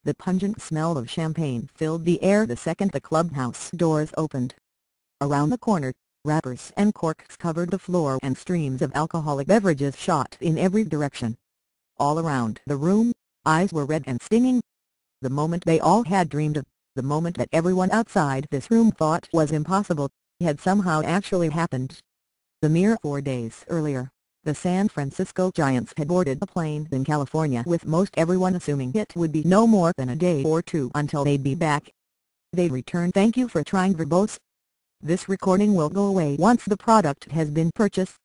The pungent smell of champagne filled the air the second the clubhouse doors opened. Around the corner, wrappers and corks covered the floor and streams of alcoholic beverages shot in every direction. All around the room, eyes were red and stinging. The moment they all had dreamed of, the moment that everyone outside this room thought was impossible, had somehow actually happened. The mere 4 days earlier, the San Francisco Giants had boarded a plane in California with most everyone assuming it would be no more than a day or two until they'd be back. They'd return. Thank you for trying verbose. This recording will go away once the product has been purchased.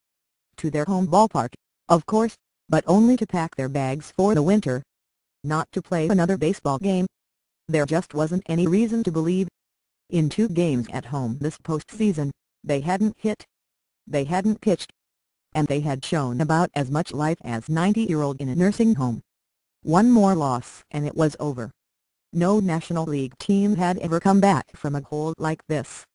To their home ballpark, of course, but only to pack their bags for the winter. Not to play another baseball game. There just wasn't any reason to believe. In 2 games at home this postseason, they hadn't hit. They hadn't pitched. And they had shown about as much life as 90-year-old in a nursing home. One more loss and it was over. No National League team had ever come back from a hole like this.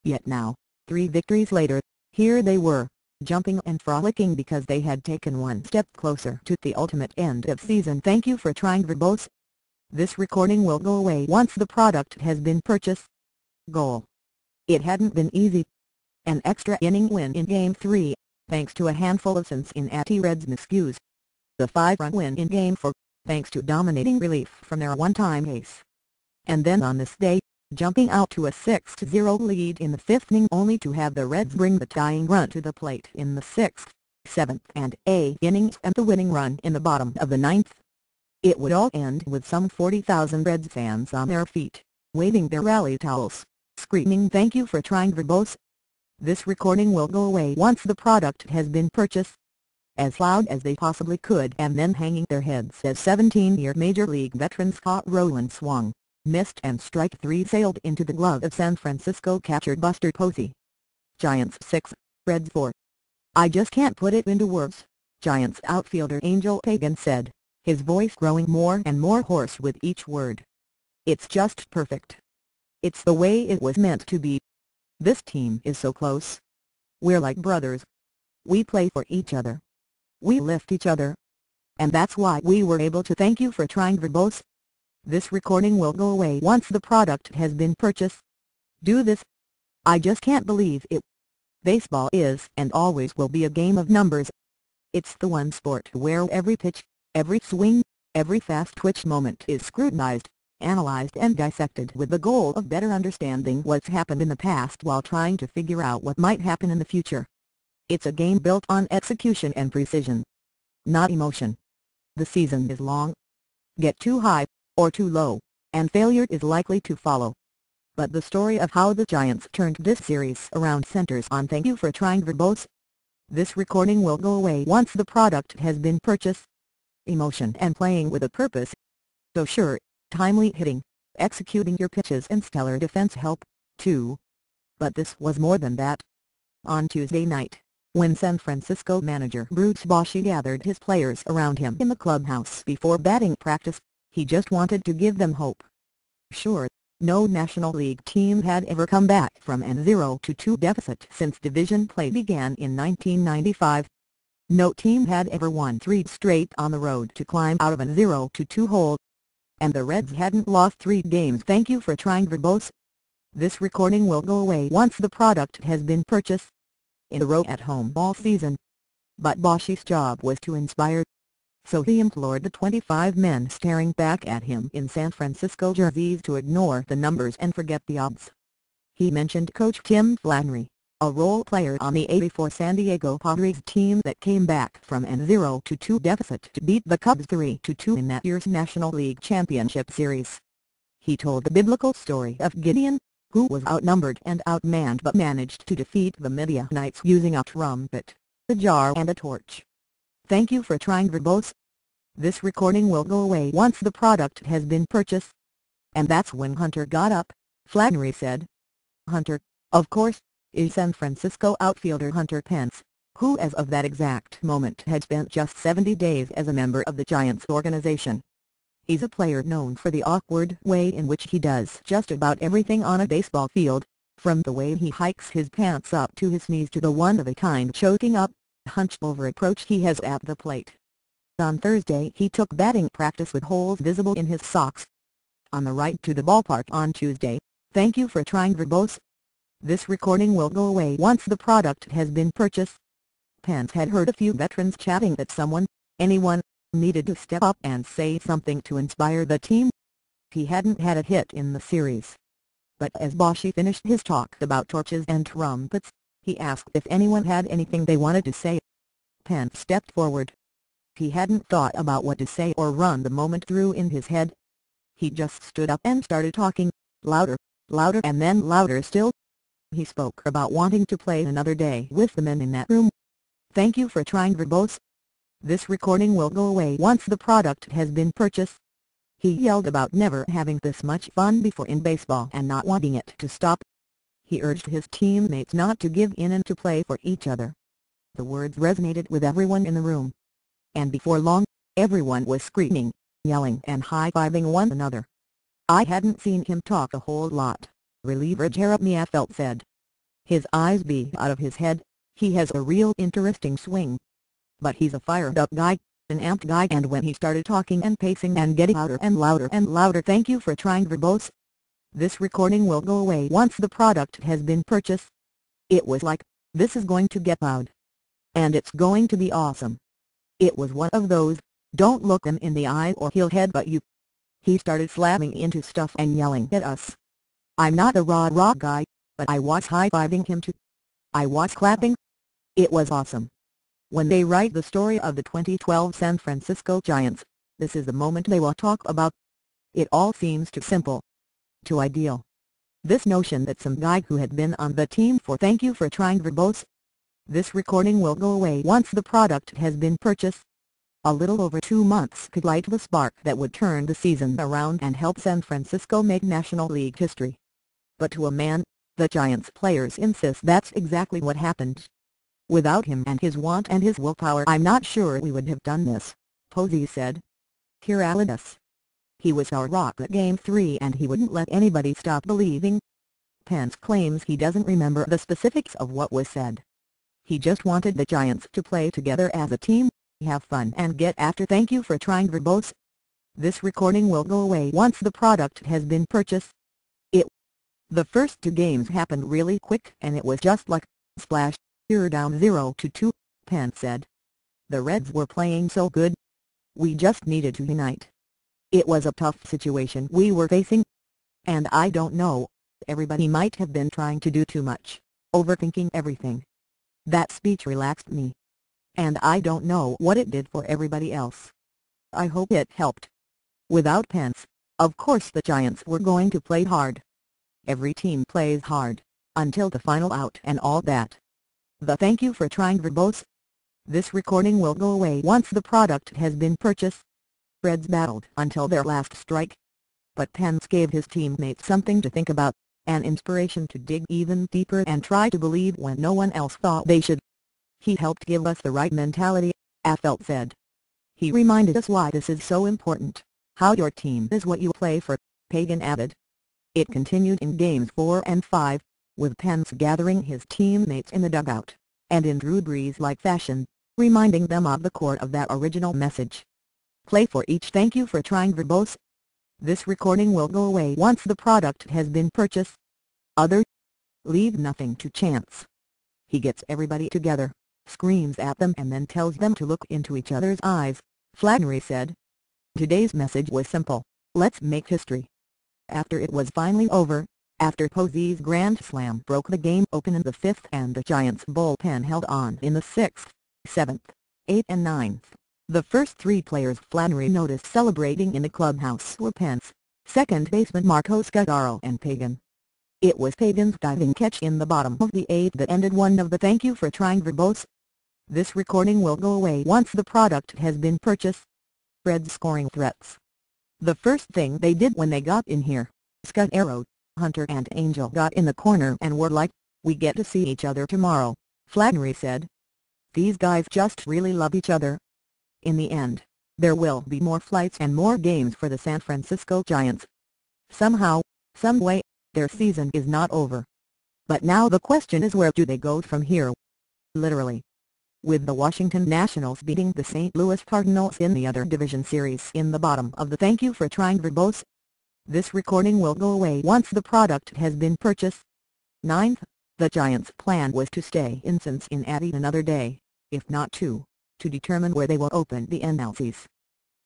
Yet now, 3 victories later, here they were, jumping and frolicking because they had taken one step closer to the ultimate end of season. Thank you for trying verbose. This recording will go away once the product has been purchased. Goal. It hadn't been easy. An extra inning win in Game 3. Thanks to a handful of Cincinnati Reds miscues. The 5-run win in Game 4, thanks to dominating relief from their one-time ace. And then on this day, jumping out to a 6-0 lead in the 5th inning only to have the Reds bring the tying run to the plate in the 6th, 7th and 8th innings and the winning run in the bottom of the 9th. It would all end with some 40,000 Reds fans on their feet, waving their rally towels, screaming thank you for trying verbose. This recording will go away once the product has been purchased. As loud as they possibly could, and then hanging their heads as 17-year Major League veteran Scott Rowland swung, missed and strike 3 sailed into the glove of San Francisco catcher Buster Posey. Giants 6, Reds 4. I just can't put it into words, Giants outfielder Angel Pagan said, his voice growing more and more hoarse with each word. It's just perfect. It's the way it was meant to be. This team is so close. We're like brothers. We play for each other. We lift each other. And that's why we were able to. Thank you for trying verbose. This recording will go away once the product has been purchased. Do this. I just can't believe it. Baseball is and always will be a game of numbers. It's the one sport where every pitch, every swing, every fast twitch moment is scrutinized, analyzed and dissected with the goal of better understanding what's happened in the past while trying to figure out what might happen in the future. It's a game built on execution and precision, not emotion. The season is long. Get too high, or too low, and failure is likely to follow. But the story of how the Giants turned this series around centers on thank you for trying verbose. This recording will go away once the product has been purchased. Emotion and playing with a purpose. So sure, timely hitting, executing your pitches and stellar defense help, too. But this was more than that. On Tuesday night, when San Francisco manager Bruce Bochy gathered his players around him in the clubhouse before batting practice, he just wanted to give them hope. Sure, no National League team had ever come back from a 0-2 deficit since division play began in 1995. No team had ever won 3 straight on the road to climb out of a 0-2 hole. And the Reds hadn't lost 3 games. Thank you for trying verbose. This recording will go away once the product has been purchased. In a row at home all season. But Bochy's job was to inspire. So he implored the 25 men staring back at him in San Francisco jerseys to ignore the numbers and forget the odds. He mentioned coach Tim Flannery, a role player on the '84 San Diego Padres team that came back from a 0-2 deficit to beat the Cubs 3-2 in that year's National League Championship Series. He told the biblical story of Gideon, who was outnumbered and outmanned but managed to defeat the Midianites using a trumpet, a jar and a torch. Thank you for trying verbose. This recording will go away once the product has been purchased. And that's when Hunter got up, Flannery said. Hunter, of course, is San Francisco outfielder Hunter Pence, who as of that exact moment had spent just 70 days as a member of the Giants organization. He's a player known for the awkward way in which he does just about everything on a baseball field, from the way he hikes his pants up to his knees to the one-of-a-kind choking up, hunched-over approach he has at the plate. On Thursday he took batting practice with holes visible in his socks, on the ride to the ballpark on Tuesday. Thank you for trying verbose. This recording will go away once the product has been purchased. Pence had heard a few veterans chatting that anyone, needed to step up and say something to inspire the team. He hadn't had a hit in the series. But as Boshi finished his talk about torches and trumpets, he asked if anyone had anything they wanted to say. Pence stepped forward. He hadn't thought about what to say or run the moment through in his head. He just stood up and started talking, louder, louder and then louder still. He spoke about wanting to play another day with the men in that room. Thank you for trying verbose. This recording will go away once the product has been purchased. He yelled about never having this much fun before in baseball and not wanting it to stop. He urged his teammates not to give in and to play for each other. The words resonated with everyone in the room. And before long, everyone was screaming, yelling and high-fiving one another. I hadn't seen him talk a whole lot, reliever Jeremy Affeldt said. His eyes be out of his head, he has a real interesting swing. But he's a fired-up guy, an amped guy, and when he started talking and pacing and getting louder and louder and louder. Thank you for trying verbose. This recording will go away once the product has been purchased. It was like, this is going to get loud. And it's going to be awesome. It was one of those, don't look him in the eye or he'll headbutt you. He started slamming into stuff and yelling at us. I'm not a rah-rah guy, but I was high-fiving him too. I was clapping. It was awesome. When they write the story of the 2012 San Francisco Giants, this is the moment they will talk about. It all seems too simple. Too ideal. This notion that some guy who had been on the team for thank you for trying verbose. This recording will go away once the product has been purchased. A little over 2 months could light the spark that would turn the season around and help San Francisco make National League history. But to a man, the Giants players insist that's exactly what happened. Without him and his want and his willpower, I'm not sure we would have done this, Posey said. Here at us. He was our rock at Game 3 and he wouldn't let anybody stop believing. Pence claims he doesn't remember the specifics of what was said. He just wanted the Giants to play together as a team, have fun and get after. Thank you for trying verbose. This recording will go away once the product has been purchased. The first 2 games happened really quick and it was just like, splash, you're down 0-2, Pence said. The Reds were playing so good. We just needed to unite. It was a tough situation we were facing. And I don't know, everybody might have been trying to do too much, overthinking everything. That speech relaxed me. And I don't know what it did for everybody else. I hope it helped. Without Pence, of course the Giants were going to play hard. Every team plays hard, until the final out and all that. The thank you for trying verbose. This recording will go away once the product has been purchased. Reds battled until their last strike. But Pence gave his teammates something to think about, an inspiration to dig even deeper and try to believe when no one else thought they should. He helped give us the right mentality, Affeldt said. He reminded us why this is so important, how your team is what you play for, Pagan added. It continued in Games 4 and 5, with Pence gathering his teammates in the dugout, and in Drew Brees-like fashion, reminding them of the core of that original message. Play for each. Thank you for trying verbose. This recording will go away once the product has been purchased. Leave nothing to chance. He gets everybody together, screams at them and then tells them to look into each other's eyes, Flannery said. Today's message was simple, let's make history. After it was finally over, after Posey's grand slam broke the game open in the 5th and the Giants bullpen held on in the 6th, 7th, 8th and 9th, the first 3 players Flannery noticed celebrating in the clubhouse were Pence, second baseman Marco Scudaro and Pagan. It was Pagan's diving catch in the bottom of the 8th that ended one of the thank you for trying verbose. This recording will go away once the product has been purchased. Reds scoring threats. The first thing they did when they got in here, Scudaro, Hunter and Angel got in the corner and were like, we get to see each other tomorrow, Flannery said. These guys just really love each other. In the end, there will be more flights and more games for the San Francisco Giants. Somehow, some way, their season is not over. But now the question is, where do they go from here? Literally. With the Washington Nationals beating the St. Louis Cardinals in the other division series in the bottom of the thank you for trying verbose. This recording will go away once the product has been purchased. 9th, the Giants' plan was to stay in Cincinnati another day, if not two, to determine where they will open the NLCS.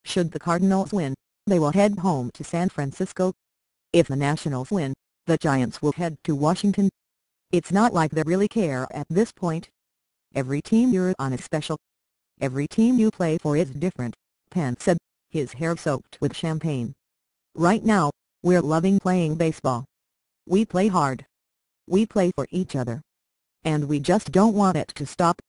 Should the Cardinals win, they will head home to San Francisco. If the Nationals win, the Giants will head to Washington. It's not like they really care at this point. Every team you're on is special. Every team you play for is different, Pence said, his hair soaked with champagne. Right now, we're loving playing baseball. We play hard. We play for each other. And we just don't want it to stop.